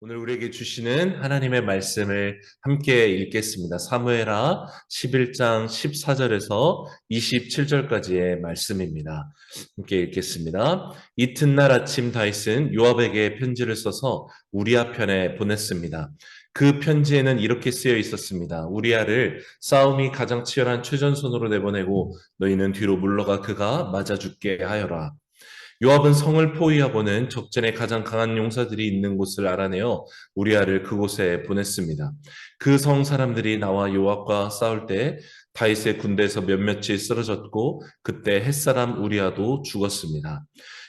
오늘 우리에게 주시는 하나님의 말씀을 함께 읽겠습니다. 사무엘하 11장 14절에서 27절까지의 말씀입니다. 함께 읽겠습니다. 이튿날 아침 다윗은 요압에게 편지를 써서 우리아 편에 보냈습니다. 그 편지에는 이렇게 쓰여 있었습니다. 우리아를 싸움이 가장 치열한 최전선으로 내보내고 너희는 뒤로 물러가 그가 맞아 죽게 하여라. 요압은 성을 포위하고는 적전에 가장 강한 용사들이 있는 곳을 알아내어 우리아를 그곳에 보냈습니다. 그 성 사람들이 나와 요압과 싸울 때 다윗의 군대에서 몇몇이 쓰러졌고 그때 햇사람 우리아도 죽었습니다.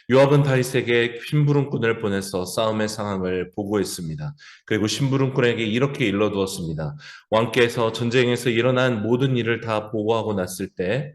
요압은 다윗에게 심부름꾼을 보내서 싸움의 상황을 보고했습니다. 그리고 심부름꾼에게 이렇게 일러두었습니다. 왕께서 전쟁에서 일어난 모든 일을 다 보고하고 났을 때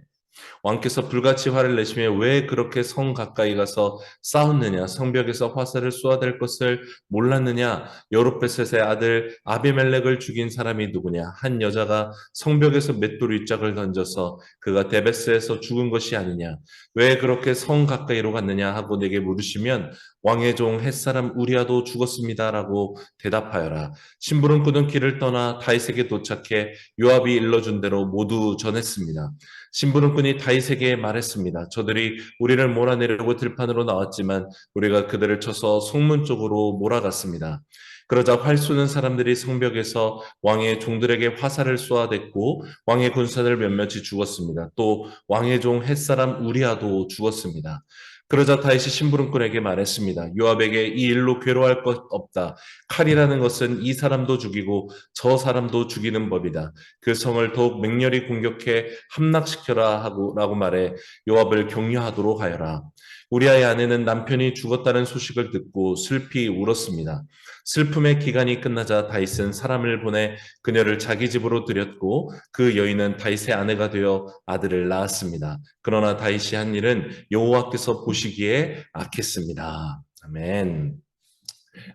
왕께서 불같이 화를 내시며 왜 그렇게 성 가까이 가서 싸웠느냐? 성벽에서 화살을 쏘아댈 것을 몰랐느냐? 여룹베셋의 아들 아비멜렉을 죽인 사람이 누구냐? 한 여자가 성벽에서 맷돌 윗짝을 던져서 그가 데베스에서 죽은 것이 아니냐? 왜 그렇게 성 가까이로 갔느냐? 하고 내게 물으시면 왕의 종 햇사람 우리아도 죽었습니다라고 대답하여라. 심부름꾼은 길을 떠나 다윗에게 도착해 요압이 일러준 대로 모두 전했습니다. 심부름꾼이 다윗에게 말했습니다. 저들이 우리를 몰아내려고 들판으로 나왔지만 우리가 그들을 쳐서 성문 쪽으로 몰아갔습니다. 그러자 활 쏘는 사람들이 성벽에서 왕의 종들에게 화살을 쏘아댔고 왕의 군사들 몇몇이 죽었습니다. 또 왕의 종 햇사람 우리아도 죽었습니다. 그러자 다윗이 심부름꾼에게 말했습니다. 요압에게 이 일로 괴로워할 것 없다. 칼이라는 것은 이 사람도 죽이고 저 사람도 죽이는 법이다. 그 성을 더욱 맹렬히 공격해 함락시켜라 라고 말해 요압을 격려하도록 하여라. 우리아의 아내는 남편이 죽었다는 소식을 듣고 슬피 울었습니다. 슬픔의 기간이 끝나자 다윗은 사람을 보내 그녀를 자기 집으로 들였고 그 여인은 다윗의 아내가 되어 아들을 낳았습니다. 그러나 다윗이 한 일은 여호와께서 보시기에 악했습니다. 아멘.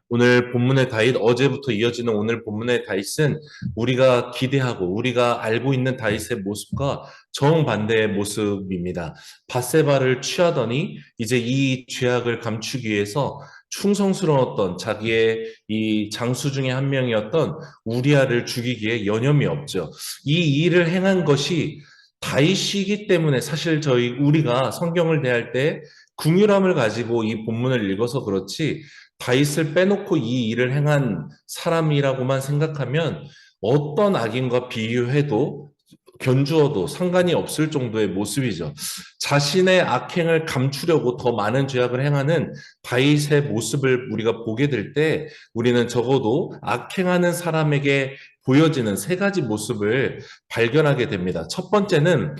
오늘 본문의 다윗, 어제부터 이어지는 오늘 본문의 다윗은 우리가 기대하고 우리가 알고 있는 다윗의 모습과 정반대의 모습입니다. 밧세바를 취하더니 이제 이 죄악을 감추기 위해서 충성스러웠던 자기의 이 장수 중에 한 명이었던 우리아를 죽이기에 여념이 없죠. 이 일을 행한 것이 다윗이기 때문에 사실 우리가 성경을 대할 때 긍휼함을 가지고 이 본문을 읽어서 그렇지 다윗을 빼놓고 이 일을 행한 사람이라고만 생각하면 어떤 악인과 비유해도 견주어도 상관이 없을 정도의 모습이죠. 자신의 악행을 감추려고 더 많은 죄악을 행하는 다윗의 모습을 우리가 보게 될 때 우리는 적어도 악행하는 사람에게 보여지는 세 가지 모습을 발견하게 됩니다. 첫 번째는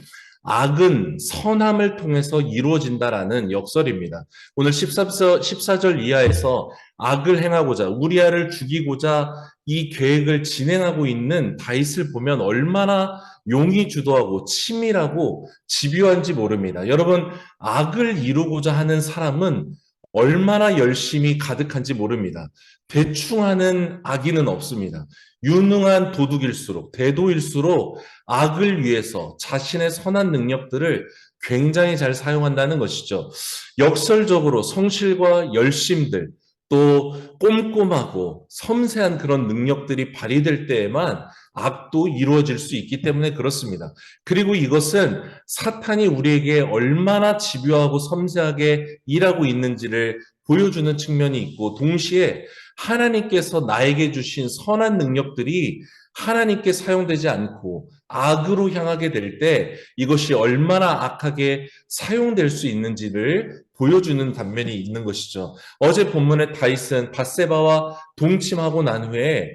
악은 선함을 통해서 이루어진다라는 역설입니다. 오늘 14절 이하에서 악을 행하고자 우리아를 죽이고자 이 계획을 진행하고 있는 다윗을 보면 얼마나 용이 주도하고 치밀하고 집요한지 모릅니다. 여러분, 악을 이루고자 하는 사람은 얼마나 열심히 가득한지 모릅니다. 대충 하는 악인은 없습니다. 유능한 도둑일수록, 대도일수록 악을 위해서 자신의 선한 능력들을 굉장히 잘 사용한다는 것이죠. 역설적으로 성실과 열심들, 또 꼼꼼하고 섬세한 그런 능력들이 발휘될 때에만 악도 이루어질 수 있기 때문에 그렇습니다. 그리고 이것은 사탄이 우리에게 얼마나 집요하고 섬세하게 일하고 있는지를 보여주는 측면이 있고 동시에 하나님께서 나에게 주신 선한 능력들이 하나님께 사용되지 않고 악으로 향하게 될 때 이것이 얼마나 악하게 사용될 수 있는지를 보여주는 단면이 있는 것이죠. 어제 본문의 다윗은 밧세바와 동침하고 난 후에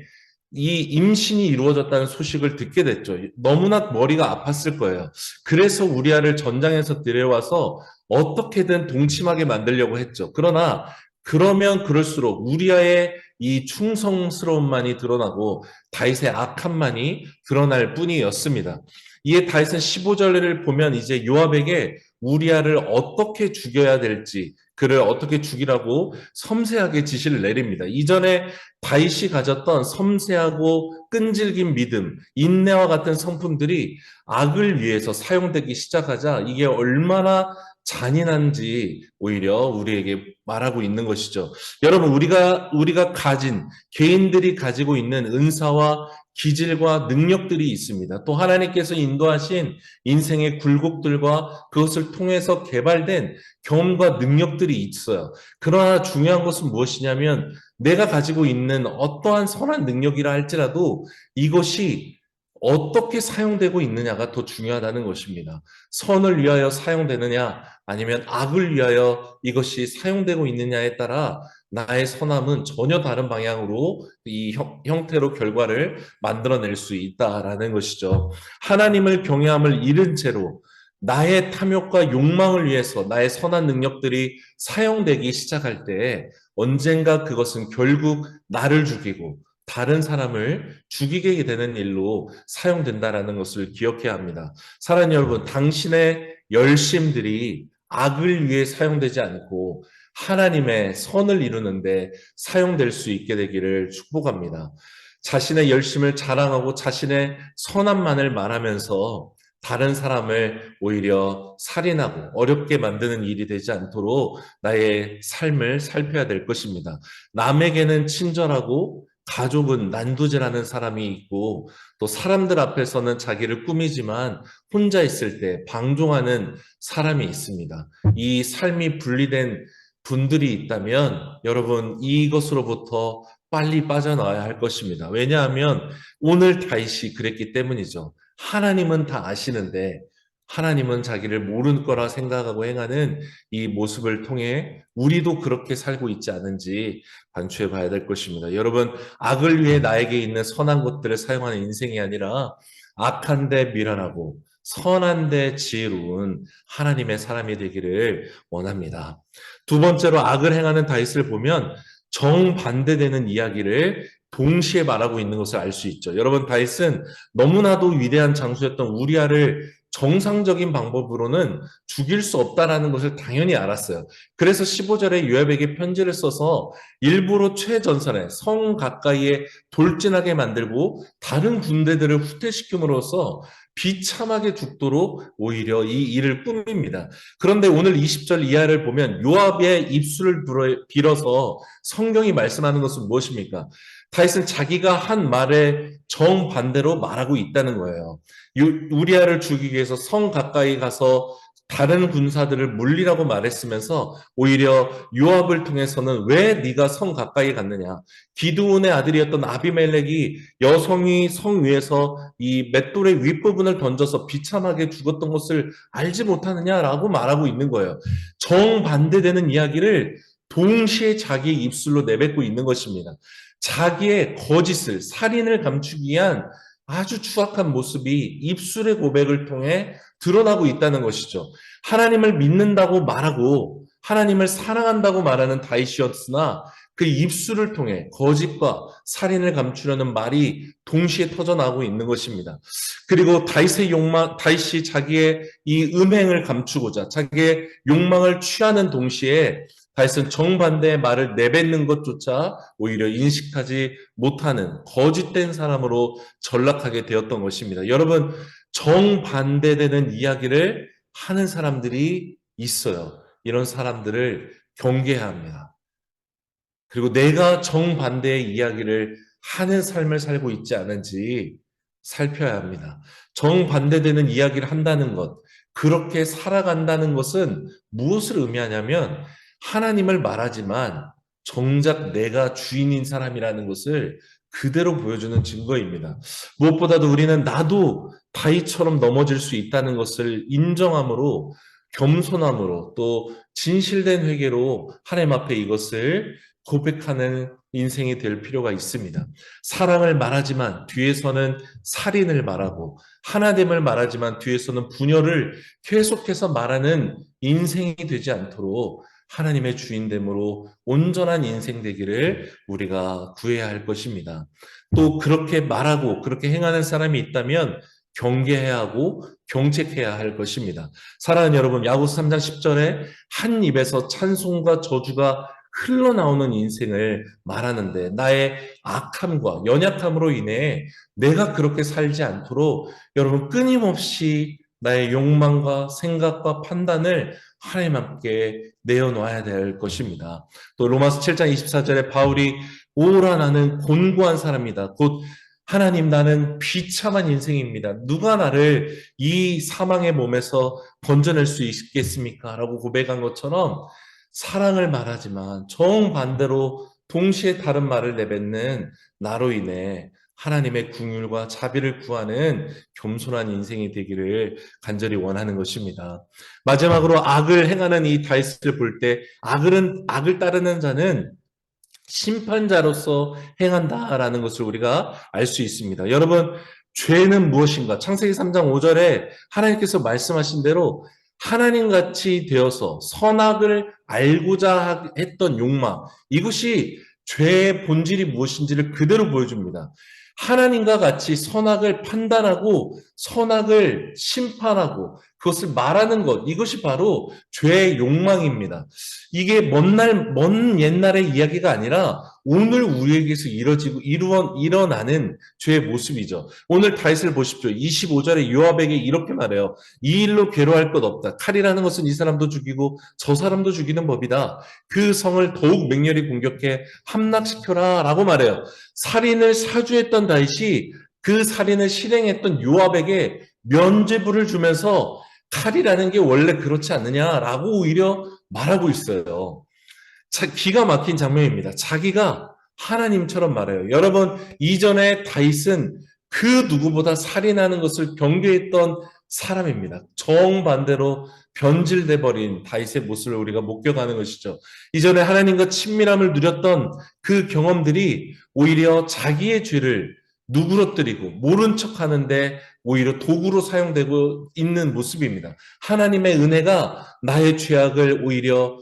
이 임신이 이루어졌다는 소식을 듣게 됐죠. 너무나 머리가 아팠을 거예요. 그래서 우리아를 전장에서 데려와서 어떻게든 동침하게 만들려고 했죠. 그러나 그러면 그럴수록 우리아의 이 충성스러움만이 드러나고 다윗의 악함만이 드러날 뿐이었습니다. 이에 다윗은 15절을 보면 이제 요압에게 우리아를 어떻게 죽여야 될지 그를 어떻게 죽이라고 섬세하게 지시를 내립니다. 이전에 다윗이 가졌던 섬세하고 끈질긴 믿음, 인내와 같은 성품들이 악을 위해서 사용되기 시작하자 이게 얼마나 잔인한지 오히려 우리에게 말하고 있는 것이죠. 여러분, 우리가 가진, 개인들이 가지고 있는 은사와 기질과 능력들이 있습니다. 또 하나님께서 인도하신 인생의 굴곡들과 그것을 통해서 개발된 경험과 능력들이 있어요. 그러나 중요한 것은 무엇이냐면 내가 가지고 있는 어떠한 선한 능력이라 할지라도 이것이 어떻게 사용되고 있느냐가 더 중요하다는 것입니다. 선을 위하여 사용되느냐 아니면 악을 위하여 이것이 사용되고 있느냐에 따라 나의 선함은 전혀 다른 방향으로 이 형태로 결과를 만들어낼 수 있다라는 것이죠. 하나님을 경외함을 잃은 채로 나의 탐욕과 욕망을 위해서 나의 선한 능력들이 사용되기 시작할 때 언젠가 그것은 결국 나를 죽이고 다른 사람을 죽이게 되는 일로 사용된다라는 것을 기억해야 합니다. 사랑하는 여러분, 당신의 열심들이 악을 위해 사용되지 않고 하나님의 선을 이루는데 사용될 수 있게 되기를 축복합니다. 자신의 열심을 자랑하고 자신의 선함만을 말하면서 다른 사람을 오히려 살인하고 어렵게 만드는 일이 되지 않도록 나의 삶을 살펴야 될 것입니다. 남에게는 친절하고 가족은 난도질하는 사람이 있고 또 사람들 앞에서는 자기를 꾸미지만 혼자 있을 때 방종하는 사람이 있습니다. 이 삶이 분리된 분들이 있다면 여러분 이것으로부터 빨리 빠져나와야 할 것입니다. 왜냐하면 오늘 다윗이 그랬기 때문이죠. 하나님은 다 아시는데 하나님은 자기를 모르는 거라 생각하고 행하는 이 모습을 통해 우리도 그렇게 살고 있지 않은지 반추해 봐야 될 것입니다. 여러분, 악을 위해 나에게 있는 선한 것들을 사용하는 인생이 아니라 악한데 미련하고 선한데 지혜로운 하나님의 사람이 되기를 원합니다. 두 번째로 악을 행하는 다윗을 보면 정반대되는 이야기를 동시에 말하고 있는 것을 알 수 있죠. 여러분, 다윗은 너무나도 위대한 장수였던 우리아를 정상적인 방법으로는 죽일 수 없다라는 것을 당연히 알았어요. 그래서 15절에 요압에게 편지를 써서 일부러 최전선에 성 가까이에 돌진하게 만들고 다른 군대들을 후퇴시킴으로써 비참하게 죽도록 오히려 이 일을 꾸밉니다. 그런데 오늘 20절 이하를 보면 요압의 입술을 빌어서 성경이 말씀하는 것은 무엇입니까? 다윗은 자기가 한 말에 정반대로 말하고 있다는 거예요. 우리아를 죽이기 위해서 성 가까이 가서 다른 군사들을 물리라고 말했으면서 오히려 요압을 통해서는 왜 네가 성 가까이 갔느냐. 기드온의 아들이었던 아비멜렉이 여성이 성 위에서 이 맷돌의 윗부분을 던져서 비참하게 죽었던 것을 알지 못하느냐라고 말하고 있는 거예요. 정반대되는 이야기를 동시에 자기 입술로 내뱉고 있는 것입니다. 자기의 거짓을, 살인을 감추기 위한 아주 추악한 모습이 입술의 고백을 통해 드러나고 있다는 것이죠. 하나님을 믿는다고 말하고 하나님을 사랑한다고 말하는 다윗이었으나 그 입술을 통해 거짓과 살인을 감추려는 말이 동시에 터져나오고 있는 것입니다. 그리고 다윗이 자기의 이 음행을 감추고자 자기의 욕망을 취하는 동시에 다윗은 정반대의 말을 내뱉는 것조차 오히려 인식하지 못하는 거짓된 사람으로 전락하게 되었던 것입니다. 여러분, 정반대되는 이야기를 하는 사람들이 있어요. 이런 사람들을 경계해야 합니다. 그리고 내가 정반대의 이야기를 하는 삶을 살고 있지 않은지 살펴야 합니다. 정반대되는 이야기를 한다는 것, 그렇게 살아간다는 것은 무엇을 의미하냐면 하나님을 말하지만 정작 내가 주인인 사람이라는 것을 그대로 보여주는 증거입니다. 무엇보다도 우리는 나도 다윗처럼 넘어질 수 있다는 것을 인정함으로 겸손함으로 또 진실된 회개로 하나님 앞에 이것을 고백하는 인생이 될 필요가 있습니다. 사랑을 말하지만 뒤에서는 살인을 말하고 하나됨을 말하지만 뒤에서는 분열을 계속해서 말하는 인생이 되지 않도록 하나님의 주인됨으로 온전한 인생 되기를 우리가 구해야 할 것입니다. 또 그렇게 말하고 그렇게 행하는 사람이 있다면 경계해야 하고 경책해야 할 것입니다. 사랑하는 여러분, 야고보서 3장 10절에 한 입에서 찬송과 저주가 흘러나오는 인생을 말하는데 나의 악함과 연약함으로 인해 내가 그렇게 살지 않도록 여러분 끊임없이 나의 욕망과 생각과 판단을 하나님 함께 내어놓아야 될 것입니다. 또 로마서 7장 24절에 바울이 오라 나는 곤고한 사람이다. 곧 하나님 나는 비참한 인생입니다. 누가 나를 이 사망의 몸에서 건져낼 수 있겠습니까? 라고 고백한 것처럼 사랑을 말하지만 정반대로 동시에 다른 말을 내뱉는 나로 인해 하나님의 긍휼과 자비를 구하는 겸손한 인생이 되기를 간절히 원하는 것입니다. 마지막으로 악을 행하는 이 다윗을 볼 때 악을 따르는 자는 심판자로서 행한다라는 것을 우리가 알 수 있습니다. 여러분, 죄는 무엇인가? 창세기 3장 5절에 하나님께서 말씀하신 대로 하나님같이 되어서 선악을 알고자 했던 욕망, 이것이 죄의 본질이 무엇인지를 그대로 보여줍니다. 하나님과 같이 선악을 판단하고 선악을 심판하고 그것을 말하는 것, 이것이 바로 죄의 욕망입니다. 이게 먼 옛날의 이야기가 아니라 오늘 우리에게서 일어나는 죄의 모습이죠. 오늘 다윗을 보십시오. 25절에 요압에게 이렇게 말해요. 이 일로 괴로워할 것 없다. 칼이라는 것은 이 사람도 죽이고 저 사람도 죽이는 법이다. 그 성을 더욱 맹렬히 공격해 함락시켜라 라고 말해요. 살인을 사주했던 다윗이 그 살인을 실행했던 요압에게 면죄부를 주면서 칼이라는 게 원래 그렇지 않느냐라고 오히려 말하고 있어요. 기가 막힌 장면입니다. 자기가 하나님처럼 말해요. 여러분, 이전에 다윗은 그 누구보다 살인하는 것을 경계했던 사람입니다. 정반대로 변질돼 버린 다윗의 모습을 우리가 목격하는 것이죠. 이전에 하나님과 친밀함을 누렸던 그 경험들이 오히려 자기의 죄를 누그러뜨리고 모른 척하는데 오히려 도구로 사용되고 있는 모습입니다. 하나님의 은혜가 나의 죄악을 오히려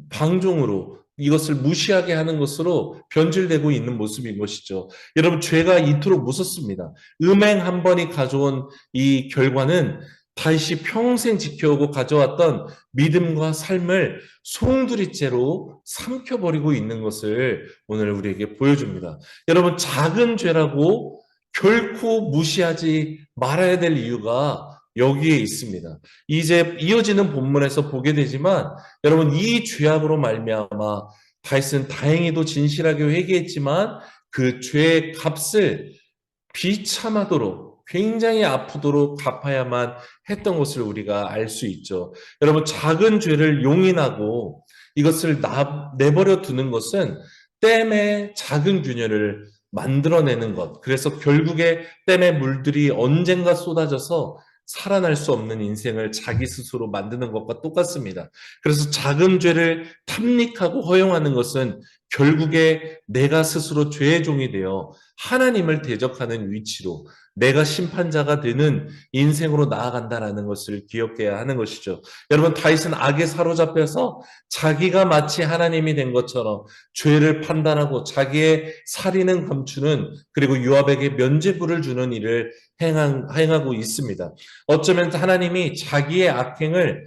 방종으로 이것을 무시하게 하는 것으로 변질되고 있는 모습인 것이죠. 여러분, 죄가 이토록 무섭습니다. 음행 한 번이 가져온 이 결과는 다시 평생 지켜오고 가져왔던 믿음과 삶을 송두리째로 삼켜버리고 있는 것을 오늘 우리에게 보여줍니다. 여러분, 작은 죄라고 결코 무시하지 말아야 될 이유가 여기에 있습니다. 이제 이어지는 본문에서 보게 되지만 여러분, 이 죄악으로 말미암아 다윗은 다행히도 진실하게 회개했지만 그 죄의 값을 비참하도록 굉장히 아프도록 갚아야만 했던 것을 우리가 알 수 있죠. 여러분, 작은 죄를 용인하고 이것을 내버려 두는 것은 댐의 작은 균열을 만들어내는 것. 그래서 결국에 댐의 물들이 언젠가 쏟아져서 살아날 수 없는 인생을 자기 스스로 만드는 것과 똑같습니다. 그래서 작은 죄를 탐닉하고 허용하는 것은 결국에 내가 스스로 죄의 종이 되어 하나님을 대적하는 위치로 내가 심판자가 되는 인생으로 나아간다라는 것을 기억해야 하는 것이죠. 여러분, 다윗은 악에 사로잡혀서 자기가 마치 하나님이 된 것처럼 죄를 판단하고 자기의 살인은 감추는, 그리고 요압에게 면죄부를 주는 일을 행하고 있습니다. 어쩌면 하나님이 자기의 악행을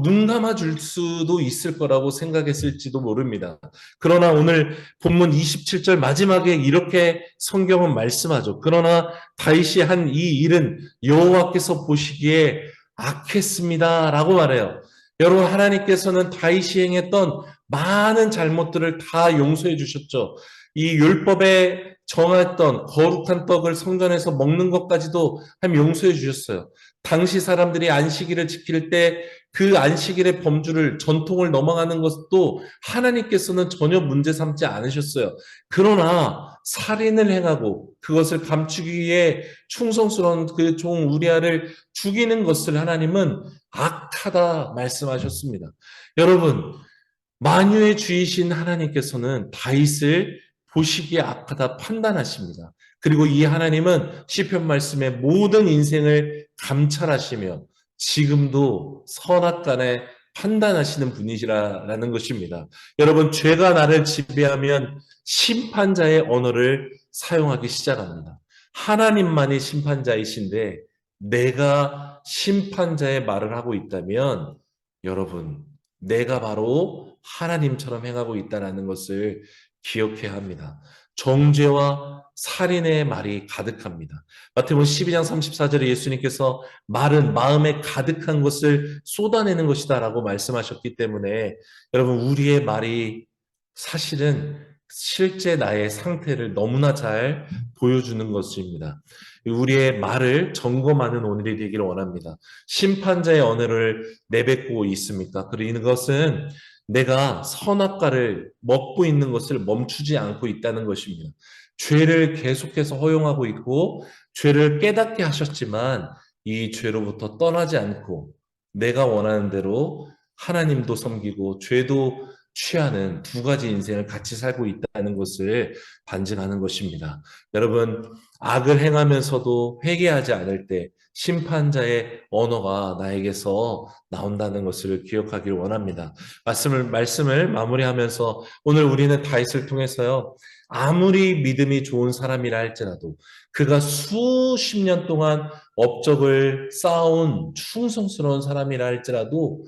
눈 감아 줄 수도 있을 거라고 생각했을지도 모릅니다. 그러나 오늘 본문 27절 마지막에 이렇게 성경은 말씀하죠. 그러나 다윗이 한 이 일은 여호와께서 보시기에 악했습니다라고 말해요. 여러분, 하나님께서는 다윗이 행했던 많은 잘못들을 다 용서해 주셨죠. 이 율법에 정했던 거룩한 떡을 성전에서 먹는 것까지도 용서해 주셨어요. 당시 사람들이 안식일을 지킬 때 그 안식일의 범주를, 전통을 넘어가는 것도 하나님께서는 전혀 문제 삼지 않으셨어요. 그러나 살인을 행하고 그것을 감추기 위해 충성스러운 그 종 우리아를 죽이는 것을 하나님은 악하다 말씀하셨습니다. 여러분, 만유의 주이신 하나님께서는 다윗을 보시기에 악하다 판단하십니다. 그리고 이 하나님은 시편 말씀에 모든 인생을 감찰하시며 지금도 선악간에 판단하시는 분이시라는 것입니다. 여러분, 죄가 나를 지배하면 심판자의 언어를 사용하기 시작합니다. 하나님만이 심판자이신데 내가 심판자의 말을 하고 있다면 여러분, 내가 바로 하나님처럼 행하고 있다는 것을 기억해야 합니다. 정죄와 살인의 말이 가득합니다. 마태복음 12장 34절에 예수님께서 말은 마음에 가득한 것을 쏟아내는 것이다 라고 말씀하셨기 때문에 여러분, 우리의 말이 사실은 실제 나의 상태를 너무나 잘 보여주는 것입니다. 우리의 말을 점검하는 오늘이 되기를 원합니다. 심판자의 언어를 내뱉고 있습니까? 그리고 이것은 내가 선악과를 먹고 있는 것을 멈추지 않고 있다는 것입니다. 죄를 계속해서 허용하고 있고 죄를 깨닫게 하셨지만 이 죄로부터 떠나지 않고 내가 원하는 대로 하나님도 섬기고 죄도 취하는 두 가지 인생을 같이 살고 있다는 것을 반증하는 것입니다. 여러분, 악을 행하면서도 회개하지 않을 때 심판자의 언어가 나에게서 나온다는 것을 기억하기를 원합니다. 말씀을 마무리하면서 오늘 우리는 다윗을 통해서요, 아무리 믿음이 좋은 사람이라 할지라도 그가 수십 년 동안 업적을 쌓아온 충성스러운 사람이라 할지라도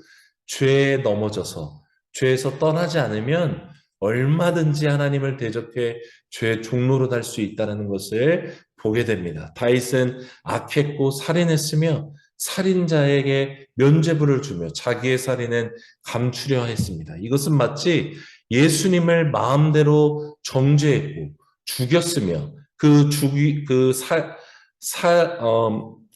죄에 넘어져서 죄에서 떠나지 않으면 얼마든지 하나님을 대적해 죄의 종로로 달 수 있다는 것을 보게 됩니다. 다윗은 악했고 살인했으며 살인자에게 면죄부를 주며 자기의 살인은 감추려 했습니다. 이것은 마치 예수님을 마음대로 정죄했고 죽였으며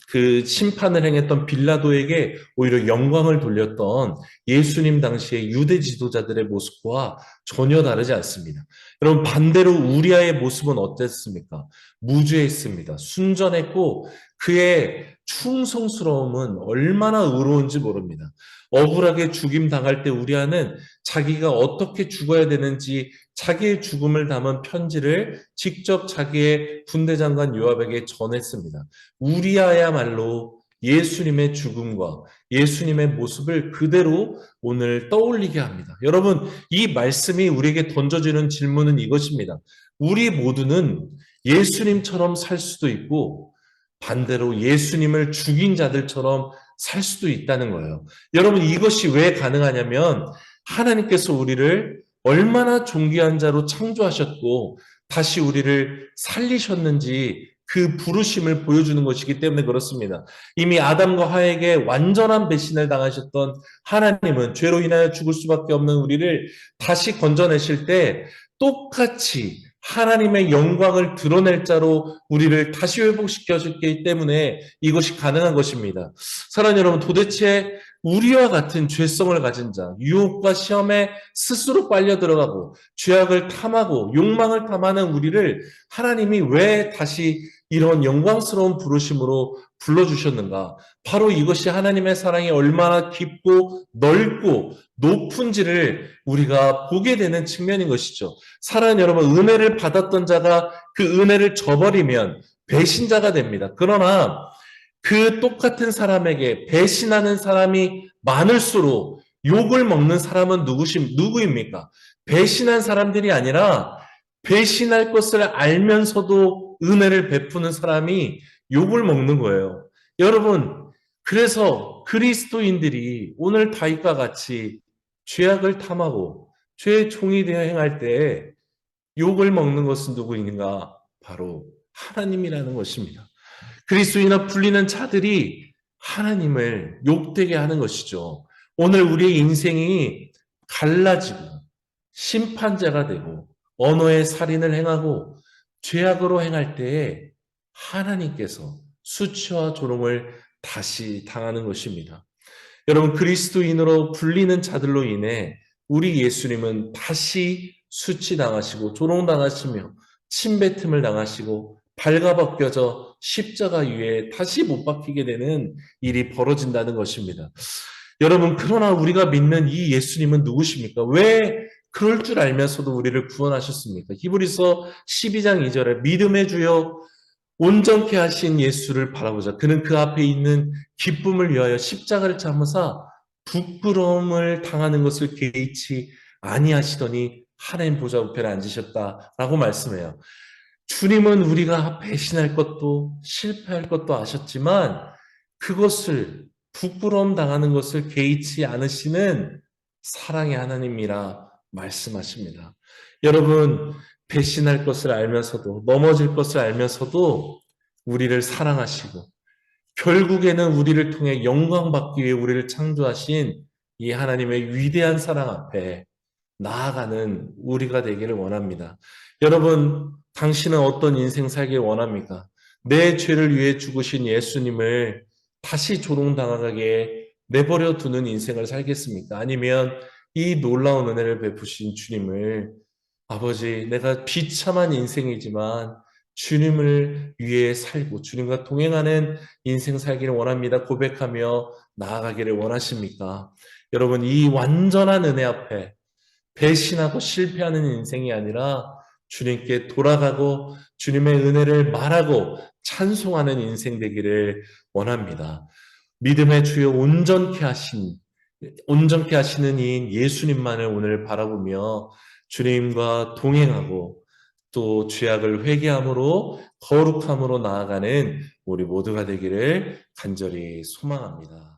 그 심판을 행했던 빌라도에게 오히려 영광을 돌렸던 예수님 당시의 유대 지도자들의 모습과 전혀 다르지 않습니다. 여러분, 반대로 우리아의 모습은 어땠습니까? 무죄했습니다. 순전했고 그의 충성스러움은 얼마나 의로운지 모릅니다. 억울하게 죽임 당할 때 우리아는 자기가 어떻게 죽어야 되는지 자기의 죽음을 담은 편지를 직접 자기의 군대장관 요압에게 전했습니다. 우리아야말로 예수님의 죽음과 예수님의 모습을 그대로 오늘 떠올리게 합니다. 여러분, 이 말씀이 우리에게 던져주는 질문은 이것입니다. 우리 모두는 예수님처럼 살 수도 있고 반대로 예수님을 죽인 자들처럼 살 수도 있다는 거예요. 여러분, 이것이 왜 가능하냐면 하나님께서 우리를 얼마나 존귀한 자로 창조하셨고 다시 우리를 살리셨는지 그 부르심을 보여주는 것이기 때문에 그렇습니다. 이미 아담과 하에게 완전한 배신을 당하셨던 하나님은 죄로 인하여 죽을 수밖에 없는 우리를 다시 건져내실 때 똑같이 하나님의 영광을 드러낼 자로 우리를 다시 회복시켜주기 때문에 이것이 가능한 것입니다. 사랑하는 여러분, 도대체 우리와 같은 죄성을 가진 자, 유혹과 시험에 스스로 빨려 들어가고 죄악을 탐하고 욕망을 탐하는 우리를 하나님이 왜 다시 이런 영광스러운 부르심으로 불러주셨는가? 바로 이것이 하나님의 사랑이 얼마나 깊고 넓고 높은지를 우리가 보게 되는 측면인 것이죠. 사랑하는 여러분, 은혜를 받았던 자가 그 은혜를 저버리면 배신자가 됩니다. 그러나 그 똑같은 사람에게 배신하는 사람이 많을수록 욕을 먹는 사람은 누구입니까? 배신한 사람들이 아니라 배신할 것을 알면서도 은혜를 베푸는 사람이 욕을 먹는 거예요. 여러분, 그래서 그리스도인들이 오늘 다윗과 같이 죄악을 탐하고 죄의 종이 되어 행할 때 욕을 먹는 것은 누구인가? 바로 하나님이라는 것입니다. 그리스도인이나 불리는 자들이 하나님을 욕되게 하는 것이죠. 오늘 우리의 인생이 갈라지고 심판자가 되고 언어의 살인을 행하고 죄악으로 행할 때에 하나님께서 수치와 조롱을 다시 당하는 것입니다. 여러분, 그리스도인으로 불리는 자들로 인해 우리 예수님은 다시 수치당하시고 조롱당하시며 침뱉음을 당하시고 발가벗겨져 십자가 위에 다시 못 박히게 되는 일이 벌어진다는 것입니다. 여러분, 그러나 우리가 믿는 이 예수님은 누구십니까? 왜 그럴 줄 알면서도 우리를 구원하셨습니까? 히브리서 12장 2절에 믿음의 주여 온전케 하신 예수를 바라보자. 그는 그 앞에 있는 기쁨을 위하여 십자가를 참으사 부끄러움을 당하는 것을 개의치 아니하시더니 하나님 보좌 우편에 앉으셨다라고 말씀해요. 주님은 우리가 배신할 것도 실패할 것도 아셨지만 그것을 부끄러움 당하는 것을 개의치 않으시는 사랑의 하나님이라 말씀하십니다. 여러분, 배신할 것을 알면서도, 넘어질 것을 알면서도 우리를 사랑하시고 결국에는 우리를 통해 영광 받기 위해 우리를 창조하신 이 하나님의 위대한 사랑 앞에 나아가는 우리가 되기를 원합니다. 여러분, 당신은 어떤 인생 살길 원합니까? 내 죄를 위해 죽으신 예수님을 다시 조롱당하게 내버려 두는 인생을 살겠습니까? 아니면 이 놀라운 은혜를 베푸신 주님을 아버지, 내가 비참한 인생이지만 주님을 위해 살고 주님과 동행하는 인생 살기를 원합니다. 고백하며 나아가기를 원하십니까? 여러분, 이 완전한 은혜 앞에 배신하고 실패하는 인생이 아니라 주님께 돌아가고 주님의 은혜를 말하고 찬송하는 인생 되기를 원합니다. 믿음의 주여 온전케 하시는 이인 예수님만을 오늘 바라보며 주님과 동행하고 또 죄악을 회개함으로 거룩함으로 나아가는 우리 모두가 되기를 간절히 소망합니다.